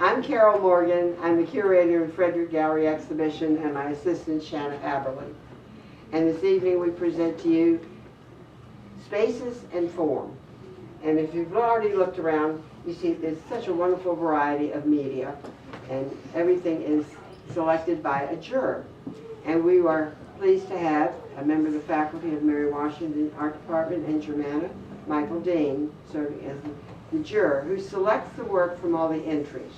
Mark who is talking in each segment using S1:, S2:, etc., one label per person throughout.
S1: I'm Carol Morgan. I'm the curator of the Frederick Gallery exhibition and my assistant Shanna Aberley. And this evening we present to you Spaces and Form. And if you've already looked around, you see there's such a wonderful variety of media, and everything is selected by a juror. And we are pleased to have a member of the faculty of Mary Washington Art Department in Germanna, Michael Dean, serving as the juror, who selects the work from all the entries.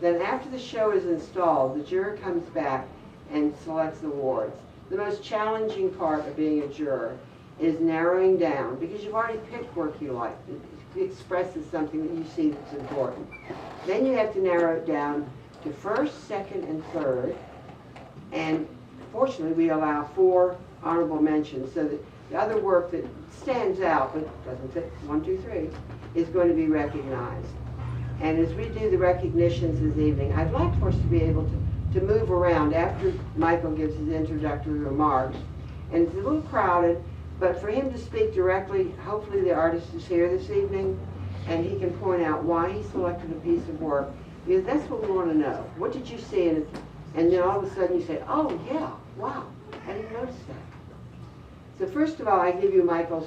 S1: Then after the show is installed, the juror comes back and selects awards. The most challenging part of being a juror is narrowing down, because you've already picked work you like. It expresses something that you see that's important. Then you have to narrow it down to first, second, and third. And fortunately, we allow 4 honorable mentions, so that the other work that stands out but doesn't fit 1, 2, 3 is going to be recognized. And as we do the recognitions this evening, I'd like for us to be able to move around after Michael gives his introductory remarks. And it's a little crowded, but for him to speak directly, hopefully the artist is here this evening and he can point out why he selected a piece of work, because that's what we want to know. What did you see in it? And then all of a sudden you say, oh yeah, wow, I didn't notice that. So first of all, I give you Michael's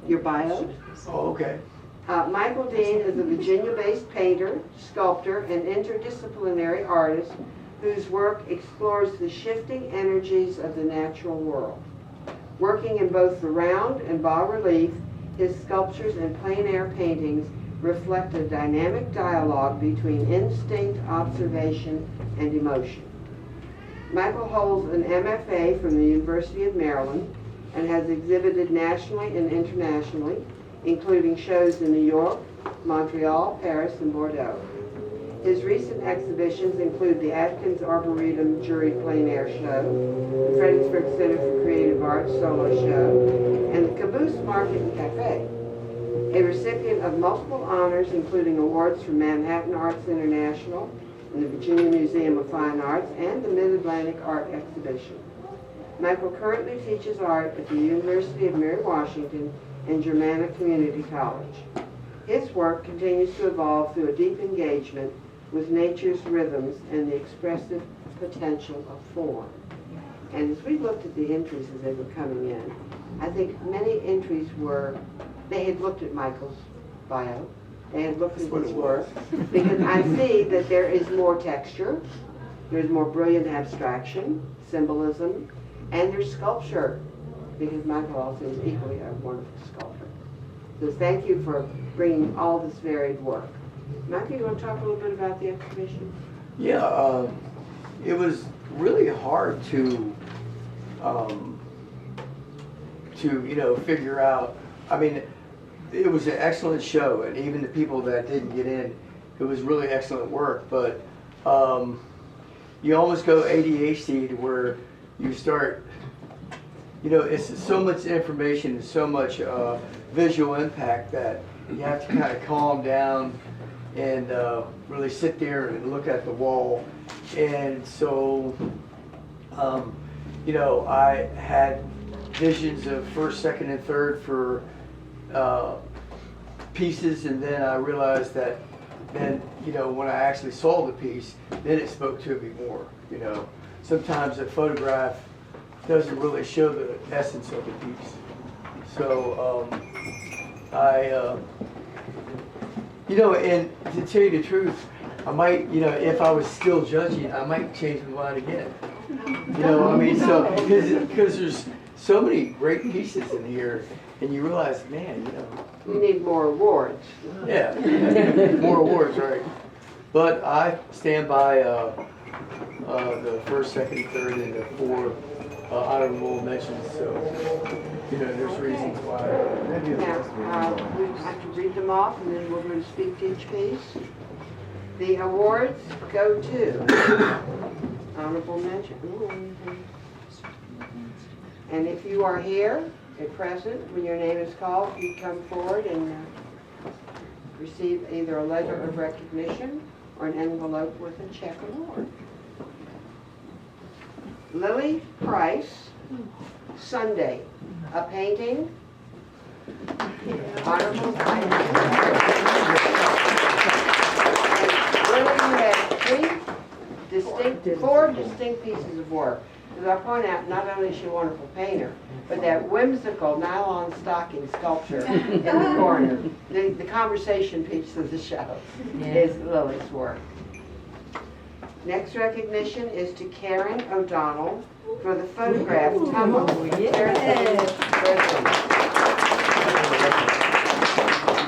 S1: your bio.
S2: Oh, okay.
S1: Michael Dean is a Virginia-based painter, sculptor, and interdisciplinary artist whose work explores the shifting energies of the natural world. Working in both the round and bas-relief, his sculptures and plein-air paintings reflect a dynamic dialogue between instinct, observation, and emotion. Michael holds an MFA from the University of Maryland and has exhibited nationally and internationally, including shows in New York, Montreal, Paris, and Bordeaux. His recent exhibitions include the Atkins Arboretum Jury Plein Air Show, the Fredericksburg Center for Creative Arts Solo Show, and the Caboose Market and Cafe. A recipient of multiple honors, including awards from Manhattan Arts International and the Virginia Museum of Fine Arts and the Mid-Atlantic Art Exhibition. Michael currently teaches art at the University of Mary Washington and Germanna Community College. His work continues to evolve through a deep engagement with nature's rhythms and the expressive potential of form. And as we looked at the entries as they were coming in, I think many entries were, they had looked at Michael's bio, they had looked at his work, because I see that there is more texture, there's more brilliant abstraction, symbolism, and there's sculpture, because Michael also is equally a wonderful sculptor. So thank you for bringing all this varied work. Michael, you want to talk a little bit about the exhibition?
S2: Yeah, it was really hard to figure out. I mean, it was an excellent show, and even the people that didn't get in, it was really excellent work. But you almost go ADHD to where you start. It's so much information and so much visual impact that you have to kind of calm down and really sit there and look at the wall. And so, I had visions of first, second, and third for pieces, and then I realized that then, when I actually saw the piece, then it spoke to me more. Sometimes a photograph doesn't really show the essence of the piece. So and to tell you the truth, I might, if I was still judging, I might change my mind again. So because there's so many great pieces in here, and you realize, man,
S1: We need more awards.
S2: Yeah, more awards, right? But I stand by the first, second, third, and the 4 honorable mentions. So, there's reasons why.
S1: Now, we have to read them off, and then we're going to speak to each piece. The awards go to honorable mention. And if you are here at present, when your name is called, you come forward and receive either a letter of recognition or an envelope with a check award. Lily Price, Sunday, a painting. Honorable Lily, you had four distinct pieces of work. As I point out, not only is she a wonderful painter, but that whimsical nylon stocking sculpture in the corner, the conversation piece of the show, is Lily's work. Next recognition is to Karen O'Donnell for the photograph Tumble. For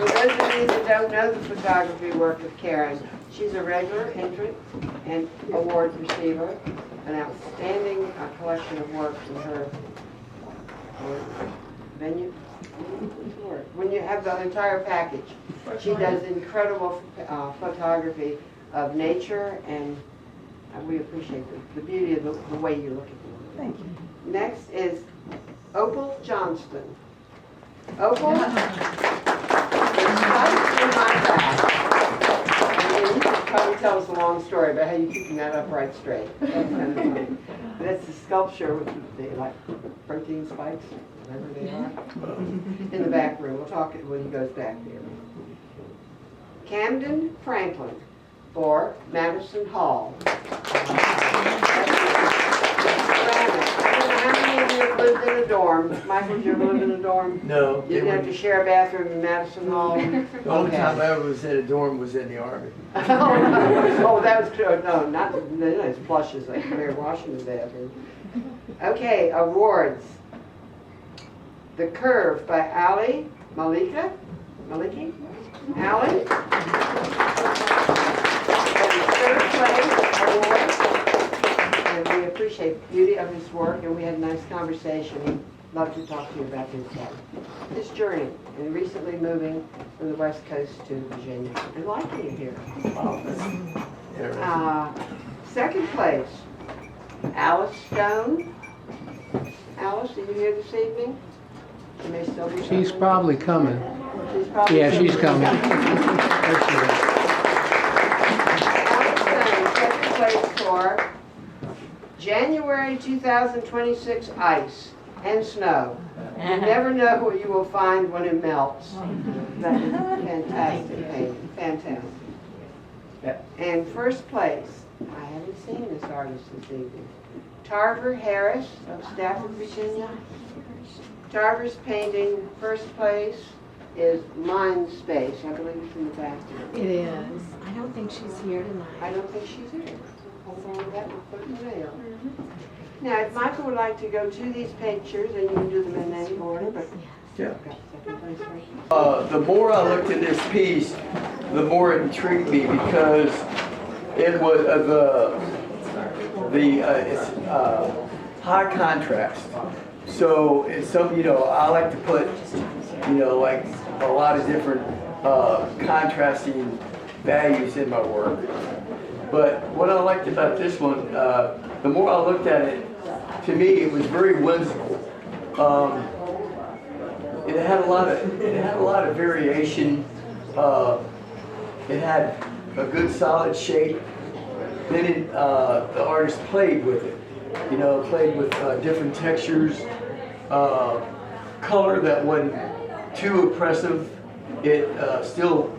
S1: those of you that don't know the photography work of Karen, she's a regular entrant and award receiver, an outstanding collection of work from her venue. When you have the entire package, she does incredible photography of nature, and we appreciate the beauty of the way you look at them.
S3: Thank you.
S1: Next is Opal Johnston. Opal, it's right in my back. And you can probably tell us a long story about how you're keeping that upright straight. That's kind of funny. That's the sculpture with the like protein spikes, whatever they are, in the back room. We'll talk when he goes back there. Camden Franklin for Madison Hall. I don't know how many of you have lived in a dorm. Michael, did you ever live in a dorm?
S2: No.
S1: You didn't have to share a bathroom in Madison Hall?
S2: The only time I ever was in a dorm was in the Army.
S1: Oh, that was true. No, not as plush as like Mary Washington's bathroom. Okay, awards. The Curve by Ali Maliki? Ali? Third place award, and we appreciate the beauty of his work, and we had a nice conversation. He'd love to talk to you about his journey, and recently moving from the West Coast to Virginia, and liking it here.
S2: Wow, that's interesting.
S1: Second place, Alice Stone. Alice, are you here this evening? She may still be coming.
S4: She's probably coming.
S1: She's probably
S4: Yeah, she's coming. There she is.
S1: Second place for January 2026 ice and snow. You never know what you will find when it melts. That is fantastic painting, fantastic. And first place, I haven't seen this artist this evening. Tarver Harris of Stafford, Virginia. Tarver's painting, first place, is Mind Space. I believe it's in the back there.
S3: It is. I don't think she's here tonight.
S1: I don't think she's here. Hold on to that and put it in the mail. Now, if Michael would like to go to these pictures, and you can do them in any order, but
S2: Yeah.
S1: got second place right.
S2: The more I looked at this piece, the more it intrigued me because it was it's high contrast. So it's some, I like to put, like a lot of different contrasting values in my work. But what I liked about this one, the more I looked at it, to me it was very whimsical. It had a lot of variation. It had a good solid shape. Then the artist played with it. Played with different textures, color that wasn't too oppressive. It still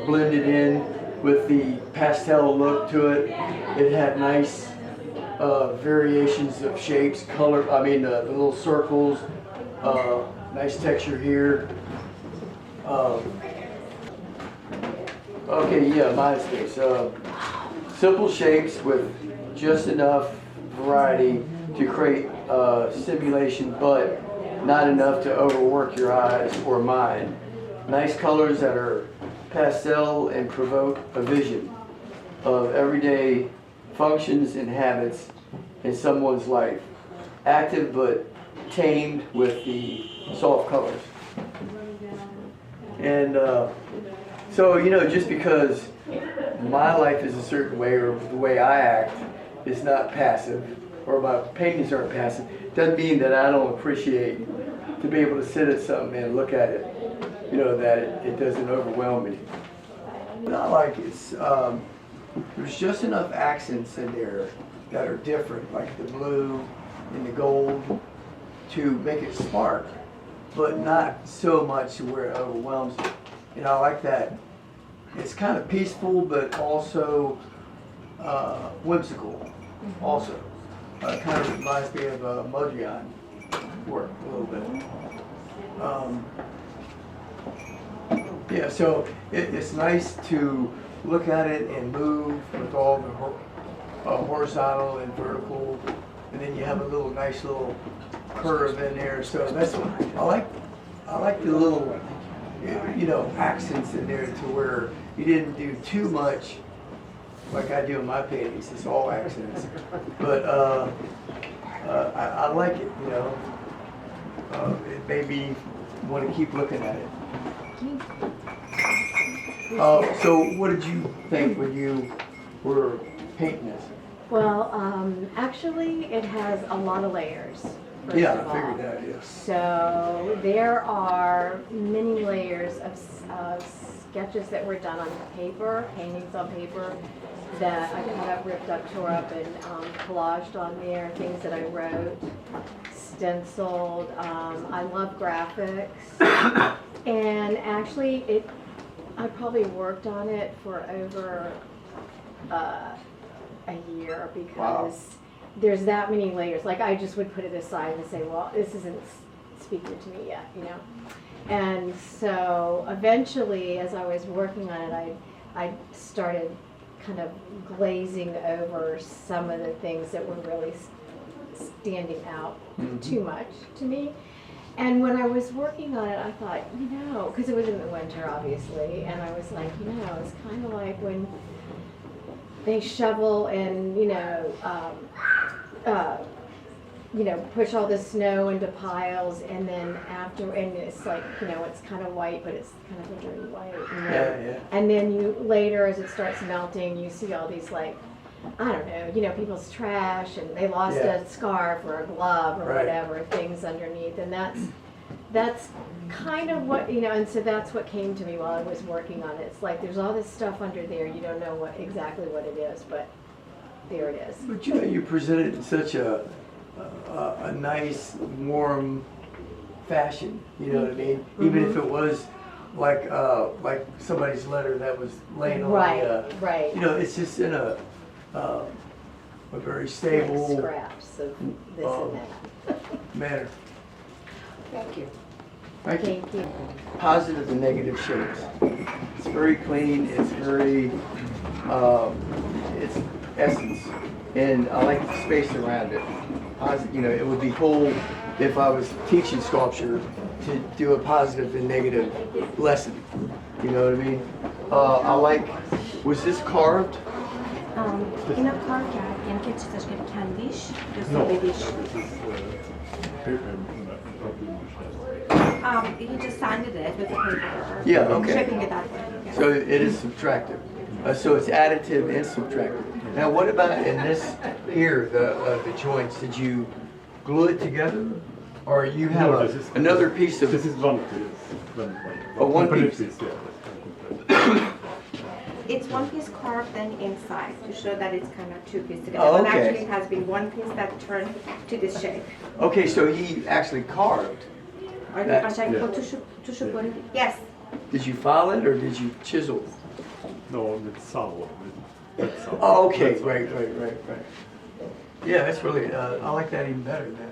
S2: blended in with the pastel look to it. It had nice variations of shapes, color. The little circles. Nice texture here. Okay, yeah, Mind Space. Simple shapes with just enough variety to create stimulation, but not enough to overwork your eyes or mind. Nice colors that are pastel and provoke a vision of everyday functions and habits in someone's life. Active but tamed with the soft colors. And so, just because my life is a certain way or the way I act is not passive, or my paintings aren't passive, doesn't mean that I don't appreciate to be able to sit at something and look at it, that it doesn't overwhelm me. What I like is there's just enough accents in there that are different, like the blue and the gold, to make it spark, but not so much to where it overwhelms you. I like that it's kind of peaceful, but also whimsical. Also, kind of reminds me of Modrian work a little bit. Yeah, so it's nice to look at it and move with all the horizontal and vertical, and then you have a little nice little curve in there. So that's what I like. I like the little, accents in there to where you didn't do too much like I do in my paintings. It's all accents, but I like it. It made me want to keep looking at it. So what did you think when you were painting this?
S3: Well, actually, it has a lot of layers. First
S2: Yeah,
S3: of
S2: I figured
S3: all.
S2: that, yes.
S3: So there are many layers of sketches that were done on paper, paintings on paper, that I cut up, ripped up, tore up, and collaged on there, things that I wrote, stenciled. I love graphics. And actually, I probably worked on it for over a year because there's that many layers. Like I just would put it aside and say, well, this isn't speaking to me yet, And so eventually, as I was working on it, I started kind of glazing over some of the things that were really standing out too much to me. And when I was working on it, I thought, because it was in the winter, obviously, and I was like, it's kind of like when they shovel and, push all the snow into piles, and then and it's like, it's kind of white, but it's kind of a dirty white.
S2: Yeah.
S3: And then later, as it starts melting, you see all these I don't know, people's trash, and they lost a scarf or a glove or whatever, things underneath, and that's kind of what, and so that's what came to me while I was working on it. It's like there's all this stuff under there, you don't know exactly what it is, but there it is.
S2: But you presented it in such a nice, warm fashion, you know what I mean? Even if it was like somebody's letter that was laying on
S3: Right.
S2: It's just in a very stable
S3: Like scraps of this and that.
S2: manner.
S1: Thank you.
S3: Thank you.
S2: Positive and negative shapes. It's very clean. It's very it's essence, and I like the space around it. It would be cool if I was teaching sculpture to do a positive and negative lesson. You know what I mean? Was this carved?
S5: اینا کار کرد یعنی که چیزش که کندیش
S6: No,
S5: بدیش
S6: this is paper.
S5: He just sanded it with the paper.
S2: Yeah, okay.
S5: Shaping it that way. Yeah.
S2: So it is subtractive. So it's additive and subtractive. Now, what about in this here, the joints? Did you glue it together, or you have
S6: No, this is-
S2: another piece of?
S6: This is one piece.
S2: One
S6: complete
S2: piece.
S6: Yeah.
S5: It's one piece carved then inside to show that it's kind of two pieces together.
S2: Oh,
S5: But
S2: okay.
S5: actually it has been one piece that turned to this shape.
S2: Okay, so he actually carved. That's-
S5: Yes.
S2: Did you file it or did you chisel?
S6: No, it's sour. That's sour.
S2: Oh, okay,
S6: That's
S2: right. Yeah, that's really. I like that even better than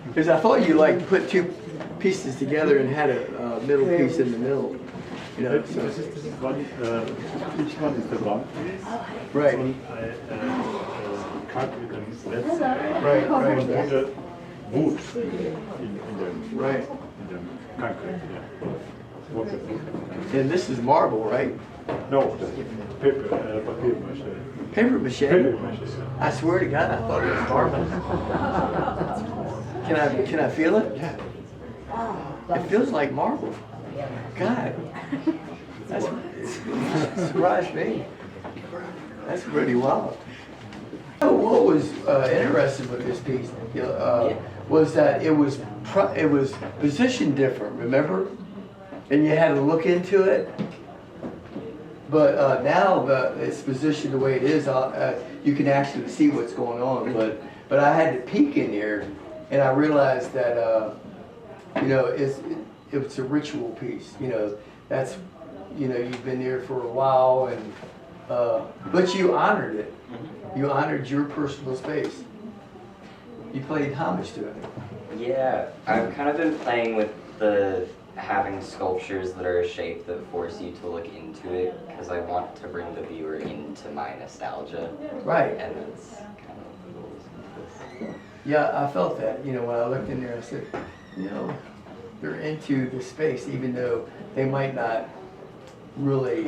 S2: because I thought you put two pieces together and had a middle piece in the middle.
S6: This is one, each one is the one piece.
S2: Right.
S6: One I cut with a slit.
S2: Right.
S6: And put the wood
S2: Right.
S6: in the concrete. Yeah. What's it?
S2: And this is marble, right?
S6: No, the paper, paper mache.
S2: Paper mache.
S6: Paper mache. Yeah.
S2: I swear to God, I thought it was marble. Can I feel it?
S6: Yeah.
S2: It feels like marble. God, that's surprised me. That's pretty wild. What was interesting with this piece was that it was positioned different. Remember, and you had to look into it. But now it's positioned the way it is. You can actually see what's going on. But I had to peek in here, and I realized that it's a ritual piece. that's, you know, you've been there for a while, and but you honored it. You honored your personal space. You played homage to it.
S7: Yeah, I've kind of been playing with the having sculptures that are a shape that force you to look into it, because I want to bring the viewer into my nostalgia.
S2: Right.
S7: And that's kind of the goals of this.
S2: Yeah, I felt that. You know, when I looked in there, I said, you know, they're into the space, even though they might not really,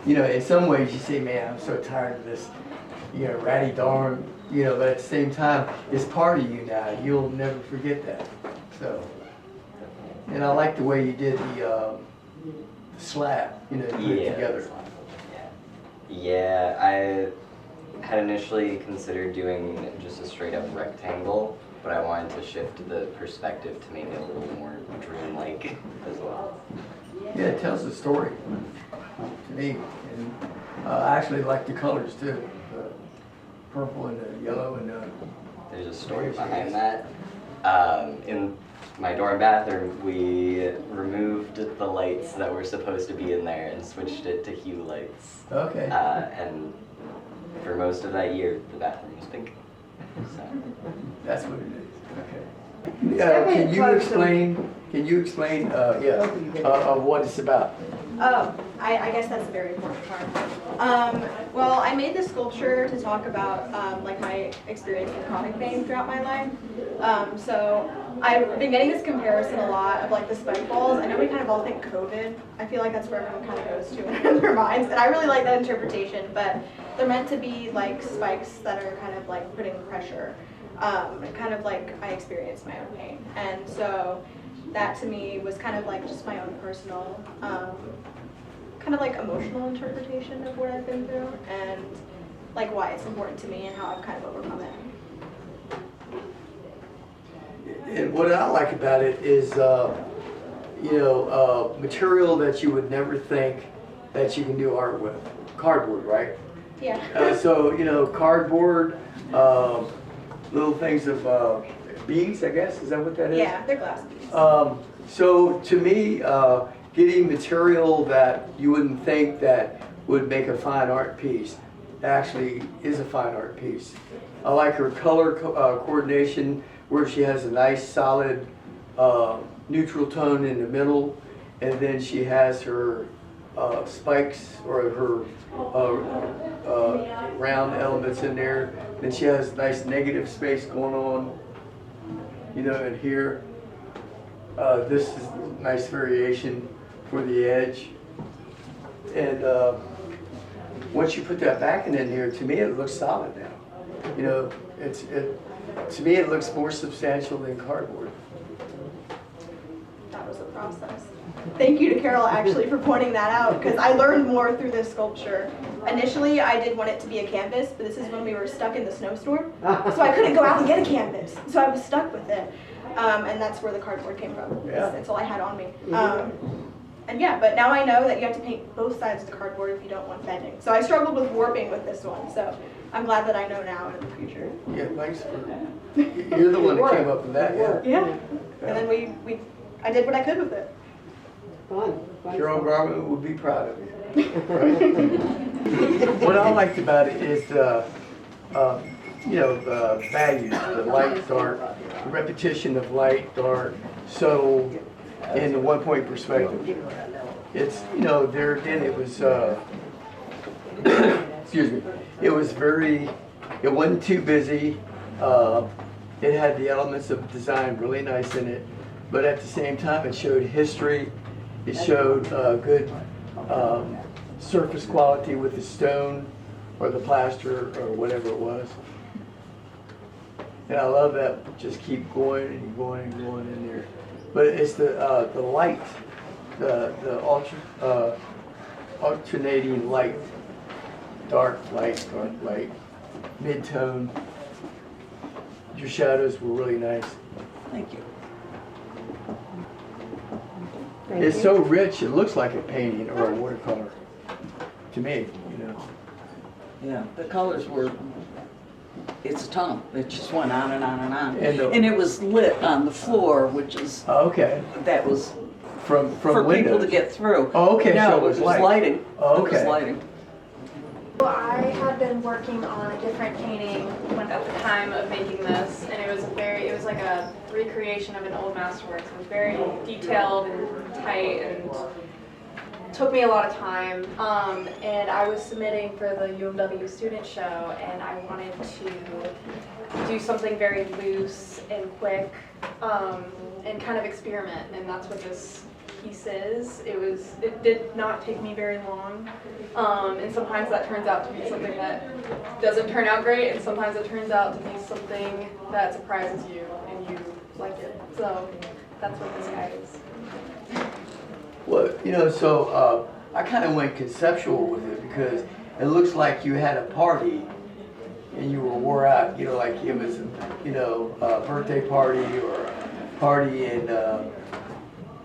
S2: you know, in some ways you say, man, I'm so tired of this, you know, ratty darn, you know, but at the same time, it's part of you now. You'll never forget that. So, and I like the way you did the slab, you know, put it together.
S7: Yeah, I had initially considered doing just a straight up rectangle, but I wanted to shift the perspective to make it a little more dreamlike as well.
S2: Yeah, it tells a story to me, and I actually like the colors too, the purple and the yellow and the.
S7: There's a story behind that. In my dorm bathroom, we removed the lights that were supposed to be in there and switched it to hue lights.
S2: Okay.
S7: And for most of that year, the bathroom was pink. So.
S2: That's what it is. Okay. Can you explain, what it's about?
S8: Oh, I guess that's a very important part. Well, I made this sculpture to talk about like my experience in comic fame throughout my life. So I've been getting this comparison a lot of like the spike balls. I know we kind of all think COVID. I feel like that's where everyone kind of goes to in their minds, and I really like that interpretation. But they're meant to be like spikes that are kind of like putting pressure, kind of like I experienced my own pain, and so that to me was kind of like just my own personal, kind of like emotional interpretation of what I've been through and like why it's important to me and how I've kind of overcome it.
S2: And what I like about it is, material that you would never think that you can do art with. Cardboard, right?
S8: Yeah.
S2: So, you know, cardboard, little things of beads, I guess, is that what that is?
S8: Yeah, they're glass beads.
S2: So to me, getting material that you wouldn't think that would make a fine art piece actually is a fine art piece. I like her color coordination, where she has a nice solid neutral tone in the middle, and then she has her spikes or her round elements in there. Then she has nice negative space going on, you know, in here. This is nice variation for the edge. And once you put that backing in here, to me it looks solid now. You know, to me it looks more substantial than cardboard.
S8: That was a process. Thank you to Carol actually for pointing that out, because I learned more through this sculpture. Initially I did want it to be a canvas, but this is when we were stuck in the snowstorm, so I couldn't go out and get a canvas, so I was stuck with it. And that's where the cardboard came from.
S2: Yeah.
S8: That's all I had on me. And yeah, but now I know that you have to paint both sides of the cardboard if you don't want bending. So I struggled with warping with this one, so I'm glad that I know now and in the future.
S2: Yeah, thanks for, you're the one that came up with that, yeah.
S8: Yeah. And then I did what I could with it.
S1: Fun.
S2: Carol Garman would be proud of you. Right? What I liked about it is the values, the light, dark, the repetition of light, dark, subtle, in the one-point perspective. It's, you know, there again, it was, excuse me, it was it wasn't too busy. It had the elements of design really nice in it, but at the same time, it showed history. It showed good surface quality with the stone or the plaster or whatever it was. And I love that, just keep going and going and going in there. But it's the light, the alternating light, dark light, mid-tone. Your shadows were really nice.
S9: Thank you.
S2: It's so rich, it looks like a painting or a watercolor to me, you know.
S9: Yeah, the colors were, it's a tunnel. It just went on and on and on.
S2: And
S9: And it was lit on the floor, which is,
S2: Okay.
S9: that was
S2: from
S9: For
S2: windows.
S9: people to get through.
S2: Oh, okay,
S9: No,
S2: so
S9: it was lighting.
S2: Oh,
S9: It was
S2: okay.
S9: lighting.
S10: Well, I had been working on a different painting when at the time of making this, and it was like a recreation of an old masterwork. It was very detailed and tight, and took me a lot of time. And I was submitting for the UMW student show, and I wanted to do something very loose and quick, and kind of experiment, and that's what this piece is. It did not take me very long, and sometimes that turns out to be something that doesn't turn out great, and sometimes it turns out to be something that surprises you and you like it. So that's what this guy is.
S2: Well, you know, so I kind of went conceptual with it because it looks like you had a party and you were wore out, you know, like it was, you know, a birthday party or a party and,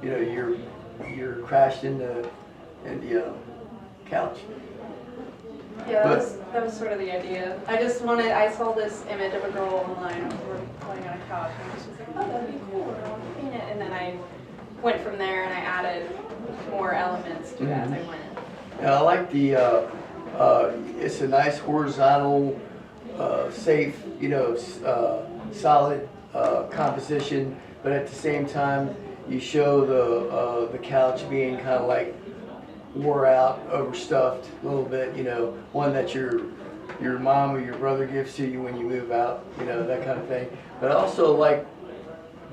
S2: you know, you're crashed in the couch.
S10: Yeah,
S2: But-
S10: that was sort of the idea. I saw this image of a girl online who was playing on a couch, and I just was like, oh, that'd be cool, I want to paint it. And then I went from there and I added more elements to it as I went.
S2: And I like the, it's a nice horizontal, safe, you know, solid composition, but at the same time, you show the couch being kind of like wore out, overstuffed a little bit, you know, one that your mom or your brother gives to you when you move out, you know, that kind of thing. But I also like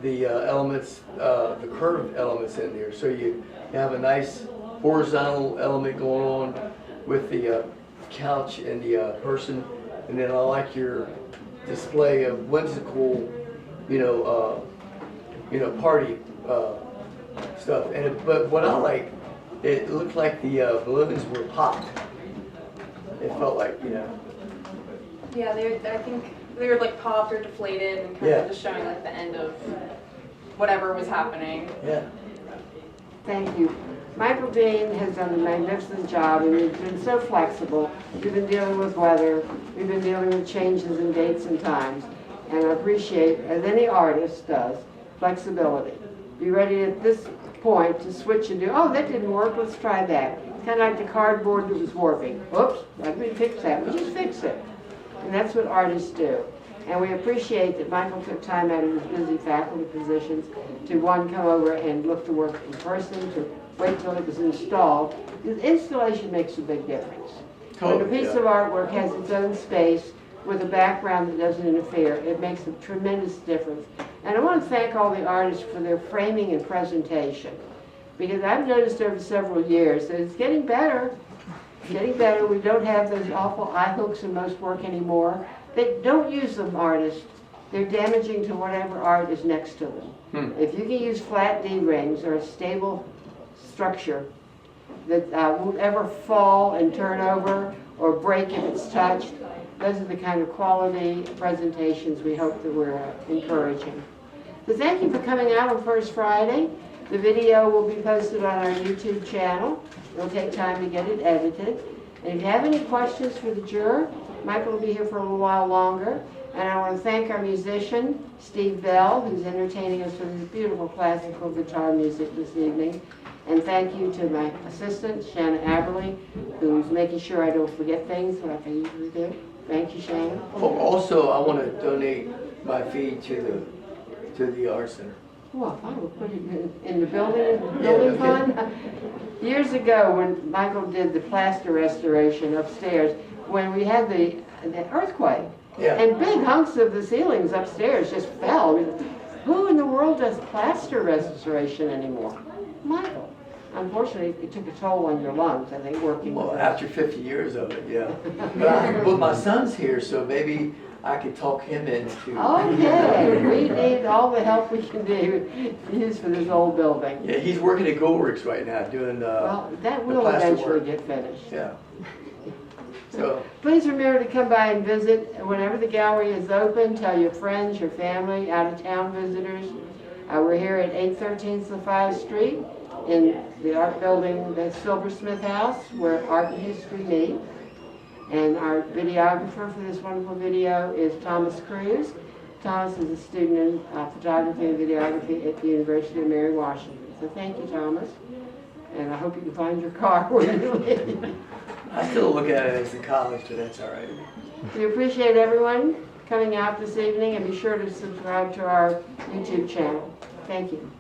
S2: the elements, the curved elements in there. So you have a nice horizontal element going on with the couch and the person. And then I like your display of whimsical, you know, party stuff. But what I like, it looked like the balloons were popped. It felt like, you know.
S10: Yeah, I think they were like popped or deflated and kind
S2: Yeah.
S10: of just showing like the end of whatever was happening.
S2: Yeah.
S1: Thank you. Michael Dean has done a magnificent job, and he's been so flexible. We've been dealing with weather, we've been dealing with changes in dates and times, and I appreciate, as any artist does, flexibility. Be ready at this point to switch and do, oh, that didn't work, let's try that. It's kind of like the cardboard that was warping. Oops, let me fix that. We just fix it. And that's what artists do. And we appreciate that Michael took time out of his busy faculty positions to, one, come over and look the work in person, to wait till it was installed. The installation makes a big difference. When a piece of artwork has its own space with a background that doesn't interfere, it makes a tremendous difference. And I want to thank all the artists for their framing and presentation, because I've noticed over several years that it's getting better. Getting better. We don't have those awful eye hooks in most work anymore. They don't use them, artists. They're damaging to whatever art is next to them. If you can use flat D-rings or a stable structure that won't ever fall and turn over or break if it's touched, those are the kind of quality presentations we hope that we're encouraging. So thank you for coming out on First Friday. The video will be posted on our YouTube channel. It'll take time to get it edited. And if you have any questions for the juror, Michael will be here for a little while longer. And I want to thank our musician, Steve Bell, who's entertaining us with his beautiful classical guitar music this evening. And thank you to my assistant, Shanna Aberley, who's making sure I don't forget things like I usually do. Thank you, Shanna.
S2: Oh, also, I want to donate my fee to the Art Center.
S1: Well, I will put it in the building fund. Years ago, when Michael did the plaster restoration upstairs, when we had the earthquake,
S2: Yeah.
S1: and big hunks of the ceilings upstairs just fell. Who in the world does plaster restoration anymore? Michael. Unfortunately, it took a toll on your lungs, I think, working with
S2: Well,
S1: us.
S2: after 50 years of it, yeah. But my son's here, so maybe I could talk him into.
S1: Okay, we need all the help we can do to use for this old building.
S2: Yeah, he's working at Goldrick's right now doing
S1: Well, that
S2: the
S1: will
S2: plaster
S1: eventually
S2: work.
S1: get finished.
S2: Yeah. So,
S1: Please remember to come by and visit whenever the gallery is open. Tell your friends, your family, out-of-town visitors. We're here at 813 LaFayette Street in the art building, the Silversmith House, where art and history meet. And our videographer for this wonderful video is Thomas Cruz. Thomas is a student in photography and videography at the University of Mary Washington. So thank you, Thomas. And I hope you can find your car when you leave.
S2: I still look at it as a college, but that's all right.
S1: We appreciate everyone coming out this evening, and be sure to subscribe to our YouTube channel. Thank you.